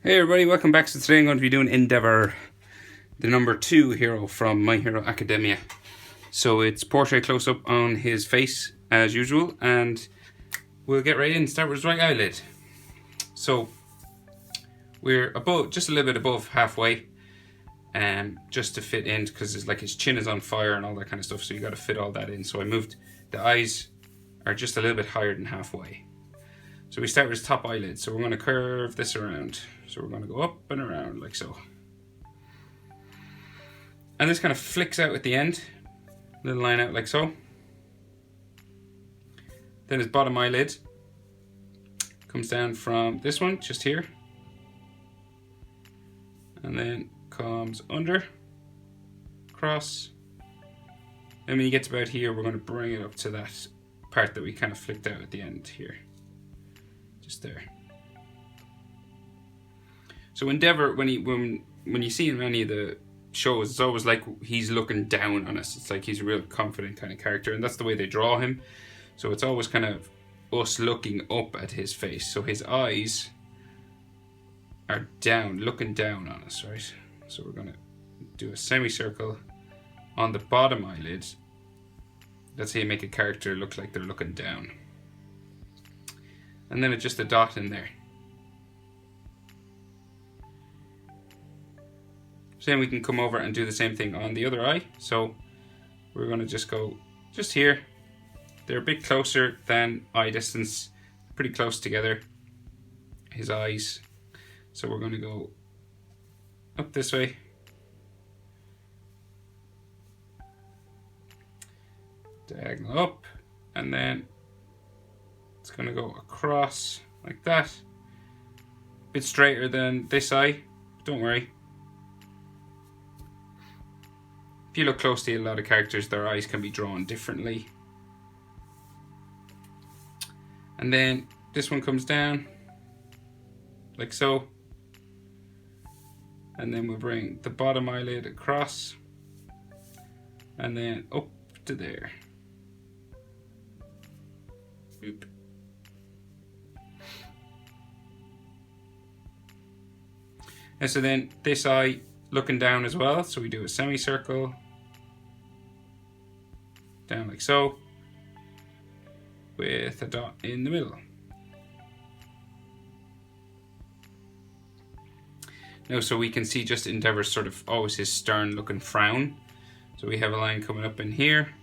Hey everybody, welcome back. So today I'm going to be doing Endeavour, the number 2 hero from My Hero Academia. So it's portrait close-up on his face as usual, and we'll get right in. Start with his right eyelid. So we're just a little bit above halfway, just to fit in, because it's like his chin is on fire and all that kind of stuff, so you got to fit all that in. So I moved, the eyes are just a little bit higher than halfway. So we start with his top eyelid. So we're going to curve this around. So we're going to go up and around like so. And this kind of flicks out at the end. Little line out like so. Then his bottom eyelid comes down from this one, just here. And then comes under, across. And when you get to about here, we're going to bring it up to that part that we kind of flicked out at the end here. Just there. So Endeavour, when you see him in any of the shows, it's always like he's looking down on us. It's like he's a real confident kind of character, and that's the way they draw him. So it's always kind of us looking up at his face. So his eyes are down, looking down on us, right? So we're gonna do a semicircle on the bottom eyelid. That's how you make a character look like they're looking down. And then it's just a dot in there. So then we can come over and do the same thing on the other eye. So we're going to just go just here. They're a bit closer than eye distance, pretty close together, his eyes. So we're going to go up this way. Diagonal up, and then it's going to go across like that. A bit straighter than this eye, don't worry. If you look closely at a lot of characters, their eyes can be drawn differently. And then this one comes down, like so. And then we'll bring the bottom eyelid across, and then up to there. Oop. And so then this eye looking down as well, so we do a semicircle down like so, with a dot in the middle. Now, so we can see just Endeavour's sort of always his stern looking frown. So we have a line coming up in here,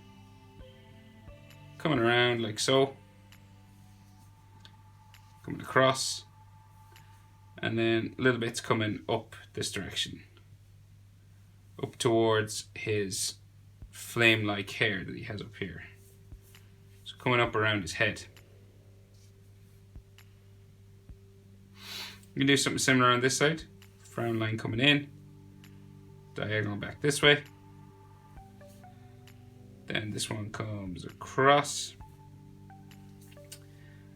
coming around like so, coming across, and then little bits coming up this direction, up towards his flame-like hair that he has up here. So coming up around his head. You can do something similar on this side. Frown line coming in, diagonal back this way. Then this one comes across.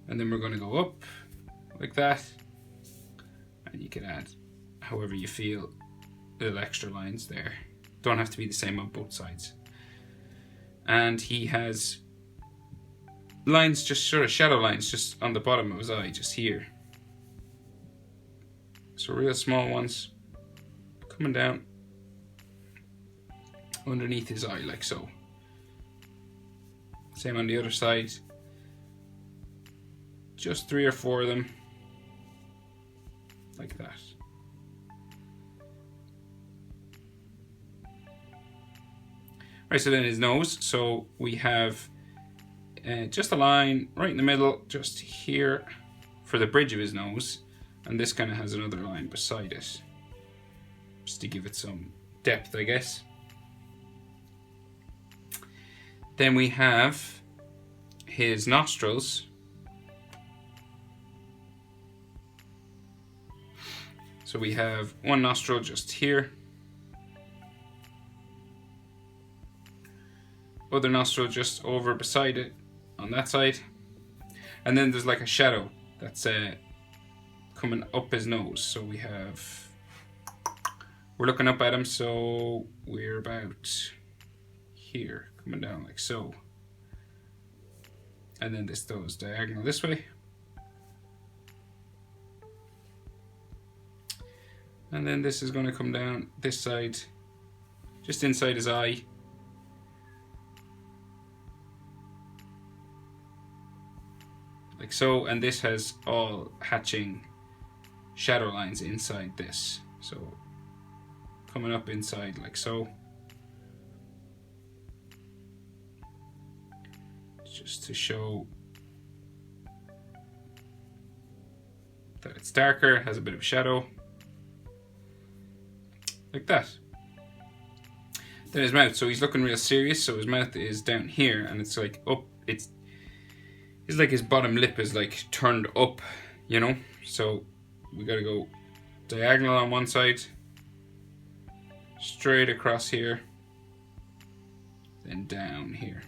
And then we're going to go up like that. And you can add however you feel, little extra lines there. Don't have to be the same on both sides. And he has lines, just sort of shadow lines, just on the bottom of his eye, just here. So real small ones coming down underneath his eye like so. Same on the other side. Just 3 or 4 of them like that. Right, so then his nose. So we have just a line right in the middle, just here for the bridge of his nose. And this kind of has another line beside it, just to give it some depth, I guess. Then we have his nostrils. So we have one nostril just here. Other nostril just over beside it on that side. And then there's like a shadow that's coming up his nose. So we're looking up at him, so we're about here, coming down like so. And then this goes diagonal this way. And then this is going to come down this side, just inside his eye. Like so, and this has all hatching shadow lines inside this. So coming up inside like so. Just to show that it's darker, has a bit of shadow. Like that. Then his mouth, so he's looking real serious, so his mouth is down here and it's like up, it's like his bottom lip is like turned up, you know? So we gotta go diagonal on one side, straight across here, then down here.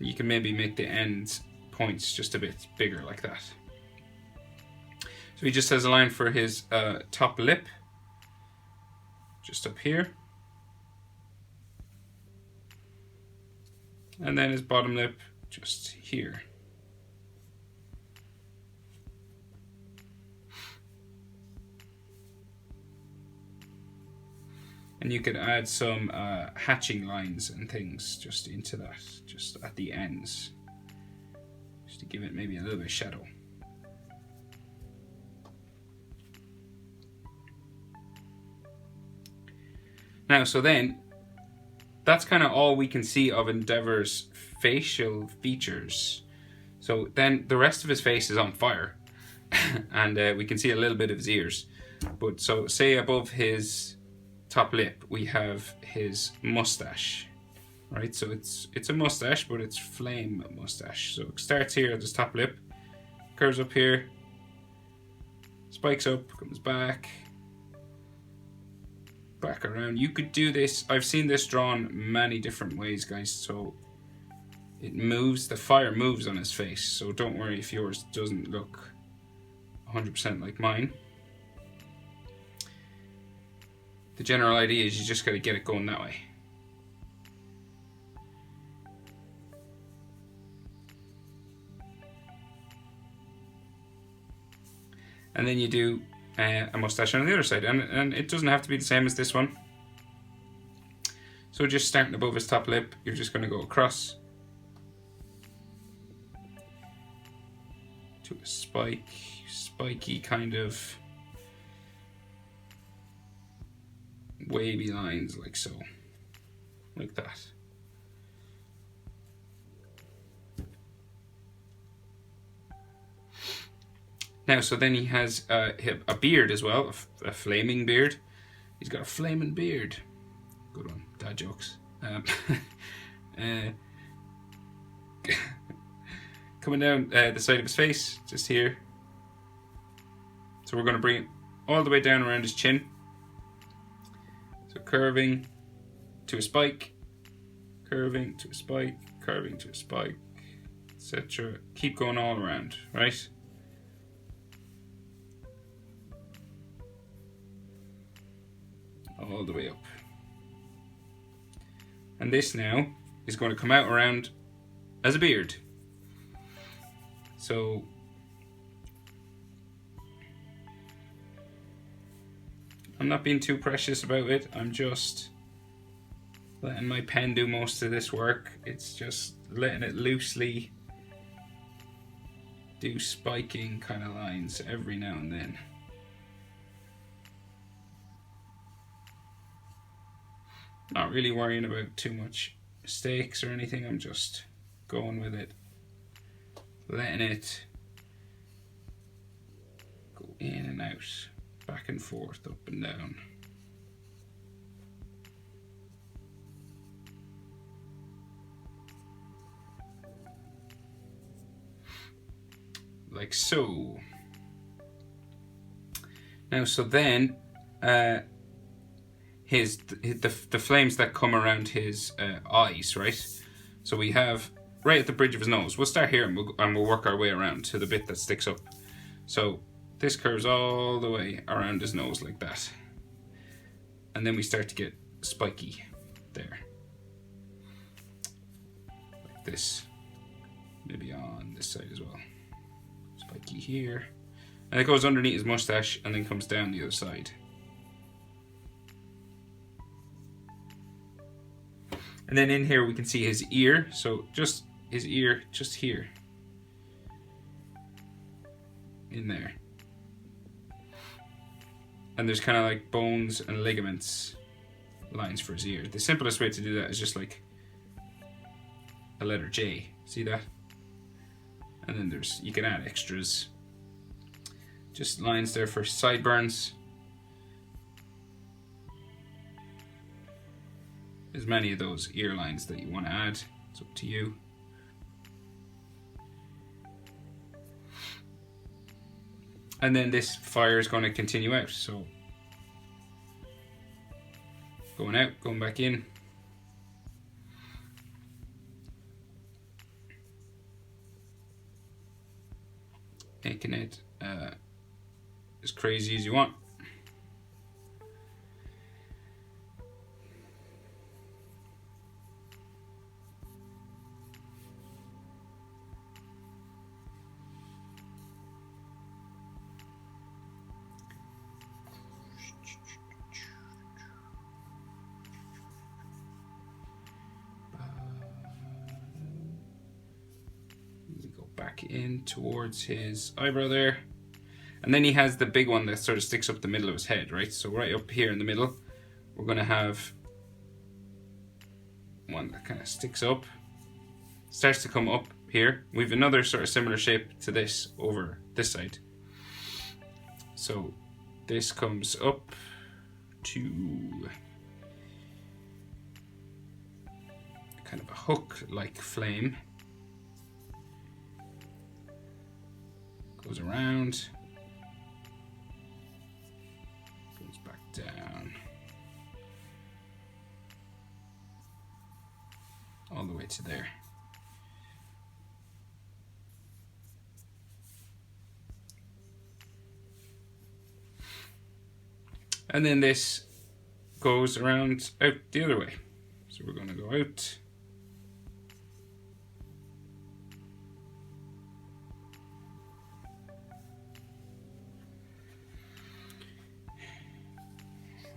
You can maybe make the end points just a bit bigger like that. So he just has a line for his top lip, just up here. And then his bottom lip just here. And you could add some hatching lines and things just into that, just at the ends, just to give it maybe a little bit of shadow. Now, so then, that's kind of all we can see of Endeavour's facial features. So then the rest of his face is on fire, and we can see a little bit of his ears. But so say above his top lip we have his mustache, right? So it's a mustache, but it's flame mustache. So it starts here at his top lip, curves up here, spikes up, comes back around. You could do this, I've seen this drawn many different ways, guys. So it moves, the fire moves on his face, so don't worry if yours doesn't look 100% like mine. The general idea is you just got to get it going that way. And then you do a mustache on the other side, and it doesn't have to be the same as this one. So just starting above his top lip, you're just going to go across to a spiky kind of wavy lines, like so, like that. Now, so then he has a beard as well, a flaming beard. He's got a flaming beard. Good one, dad jokes. Coming down the side of his face, just here. So we're going to bring it all the way down around his chin. So curving to a spike, curving to a spike, curving to a spike, etc. Keep going all around, right? All the way up. And this now is going to come out around as a beard. So I'm not being too precious about it. I'm just letting my pen do most of this work. It's just letting it loosely do spiking kind of lines every now and then. Not really worrying about too much mistakes or anything. I'm just going with it, letting it go in and out, back and forth, up and down. Like so. Now, so then the flames that come around his eyes, right? So we have right at the bridge of his nose. We'll start here and we'll work our way around to the bit that sticks up. So this curves all the way around his nose like that. And then we start to get spiky there. Like this. Maybe on this side as well. Spiky here. And it goes underneath his mustache and then comes down the other side. And then in here we can see his ear, so just his ear just here. In there. And there's kind of like bones and ligaments lines for his ear. The simplest way to do that is just like a letter J. See that? And then you can add extras. Just lines there for sideburns. There's many of those ear lines that you want to add. It's up to you. And then this fire is going to continue out. So going out, going back in. Making it as crazy as you want. Back in towards his eyebrow there, and then he has the big one that sort of sticks up the middle of his head, right? So right up here in the middle we're going to have one that kind of sticks up, starts to come up here. We've another sort of similar shape to this over this side, so this comes up to kind of a hook like flame. Goes around, goes back down, all the way to there. And then this goes around out the other way. So we're going to go out.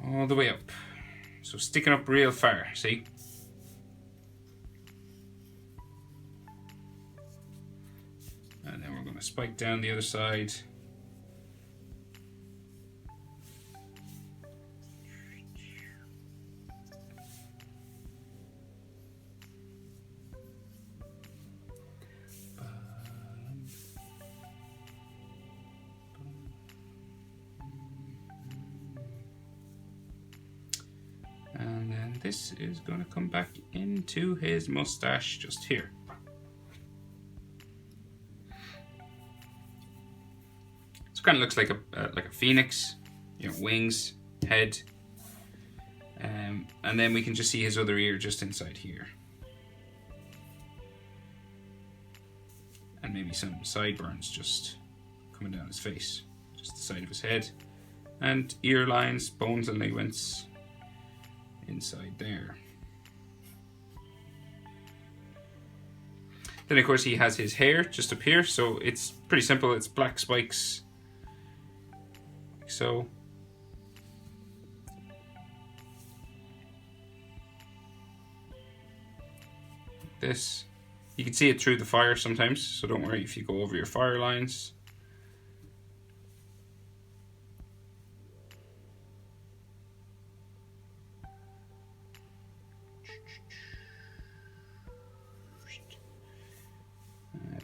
All the way up. So sticking up real far, see? And then we're going to spike down the other side. And then this is going to come back into his mustache just here. So it kind of looks like a phoenix, you know, wings, head, and then we can just see his other ear just inside here, and maybe some sideburns just coming down his face, just the side of his head, and ear lines, bones and ligaments inside there. Then of course he has his hair just up here, so it's pretty simple. It's black spikes, like so. This, you can see it through the fire sometimes, so don't worry if you go over your fire lines.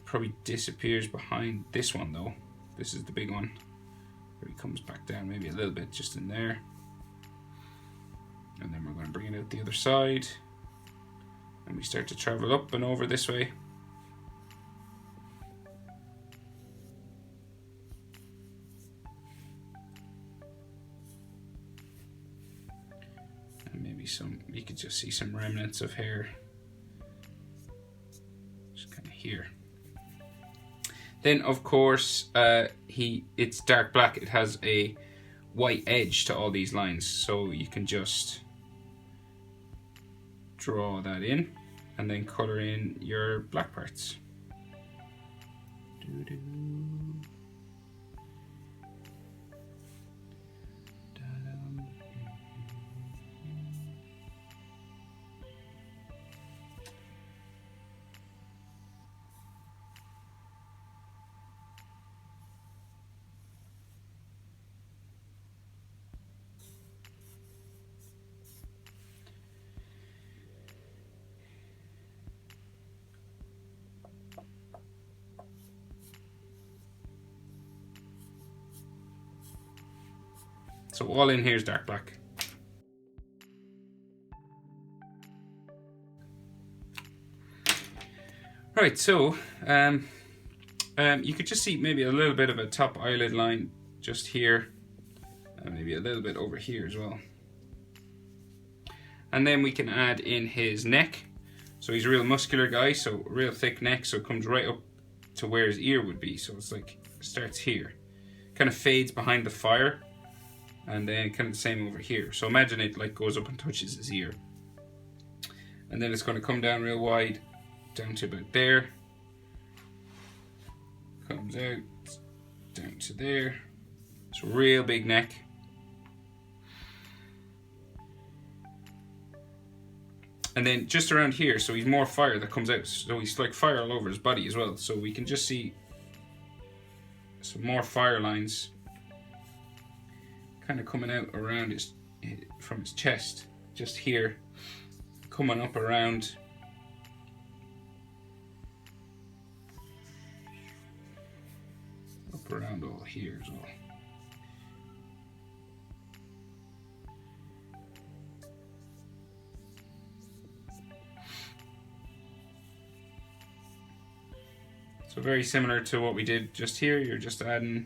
Probably disappears behind this one though. This is the big one where he comes back down maybe a little bit just in there, and then we're going to bring it out the other side, and we start to travel up and over this way. And maybe you could just see some remnants of hair just kind of here. Then of course it's dark black. It has a white edge to all these lines, so you can just draw that in and then color in your black parts. So all in here is dark black. Right, so you could just see maybe a little bit of a top eyelid line just here, and maybe a little bit over here as well. And then we can add in his neck. So he's a real muscular guy, so real thick neck, so it comes right up to where his ear would be. So it's like, it starts here, kind of fades behind the fire, and then kind of the same over here. So imagine it like goes up and touches his ear. And then it's going to come down real wide, down to about there. Comes out, down to there. So real big neck. And then just around here, so he's more fire that comes out. So he's like fire all over his body as well. So we can just see some more fire lines kind of coming out around his, from his chest, just here, coming up around. Up around all here as well. So very similar to what we did just here, you're just adding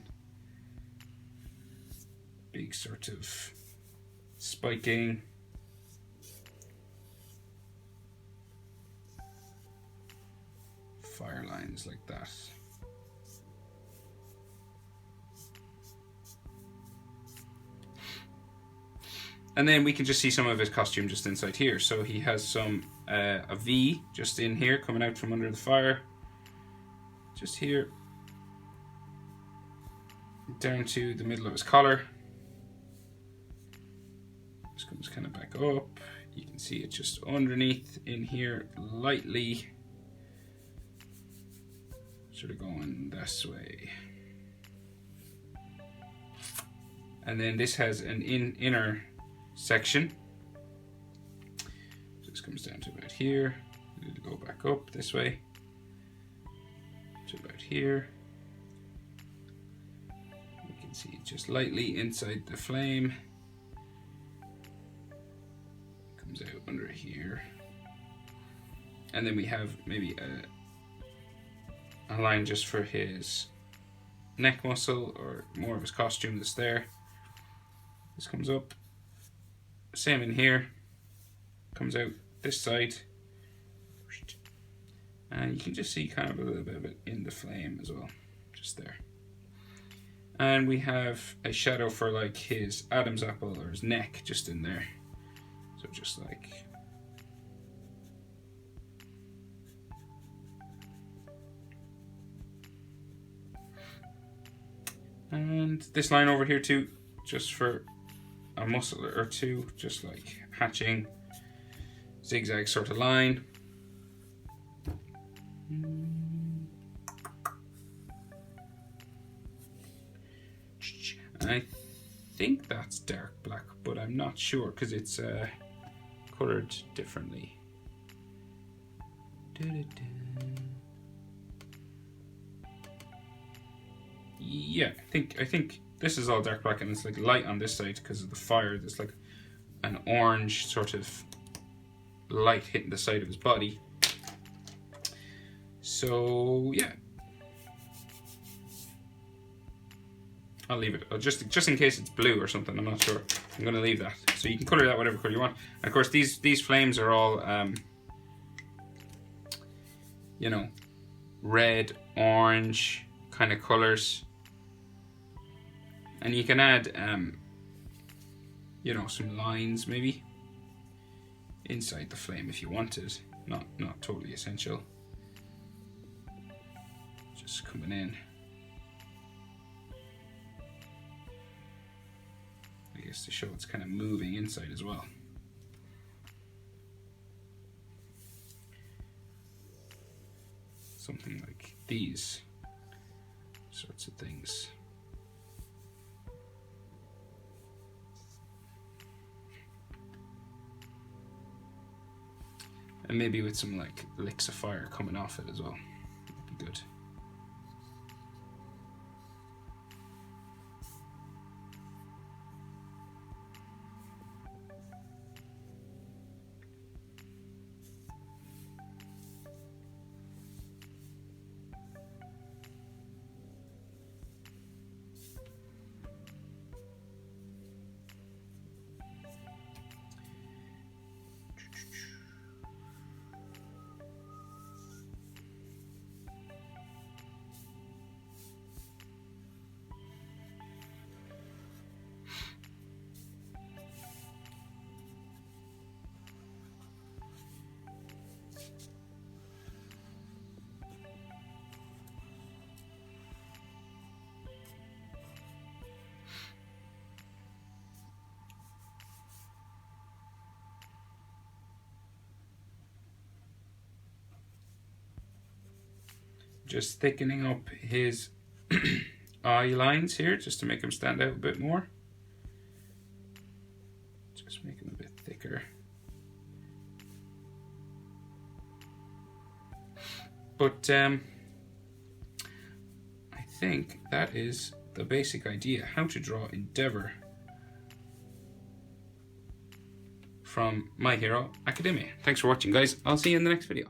big sort of spiking. Fire lines like that. And then we can just see some of his costume just inside here. So he has some, a V just in here coming out from under the fire. Just here, down to the middle of his collar. This comes kind of back up. You can see it just underneath in here, lightly, sort of going this way. And then this has an inner section. So this comes down to about here. It'll go back up this way. To about here. You can see it just lightly inside the flame. Comes out under here. And then we have maybe a line just for his neck muscle, or more of his costume that's there. This comes up. Same in here. Comes out this side. And you can just see kind of a little bit of it in the flame as well, just there. And we have a shadow for like his Adam's apple or his neck just in there. So just like, and this line over here too, just for a muscle or two, just like hatching, zigzag sort of line. I think that's dark black, but I'm not sure because it's colored differently. Yeah, I think this is all dark black, and it's like light on this side because of the fire. There's like an orange sort of light hitting the side of his body. So yeah, I'll leave it. Just in case it's blue or something, I'm not sure. I'm gonna leave that. So you can color that whatever color you want. And of course, these flames are all, you know, red, orange kind of colors. And you can add, you know, some lines maybe inside the flame if you wanted. Not totally essential. Just coming in. I guess to show it's kind of moving inside as well. Something like these sorts of things. And maybe with some like licks of fire coming off it as well. That'd be good. just thickening up his eye lines here just to make him stand out a bit more. Just make him a bit thicker. But I think that is the basic idea, how to draw Endeavour from My Hero Academia. Thanks for watching, guys. I'll see you in the next video.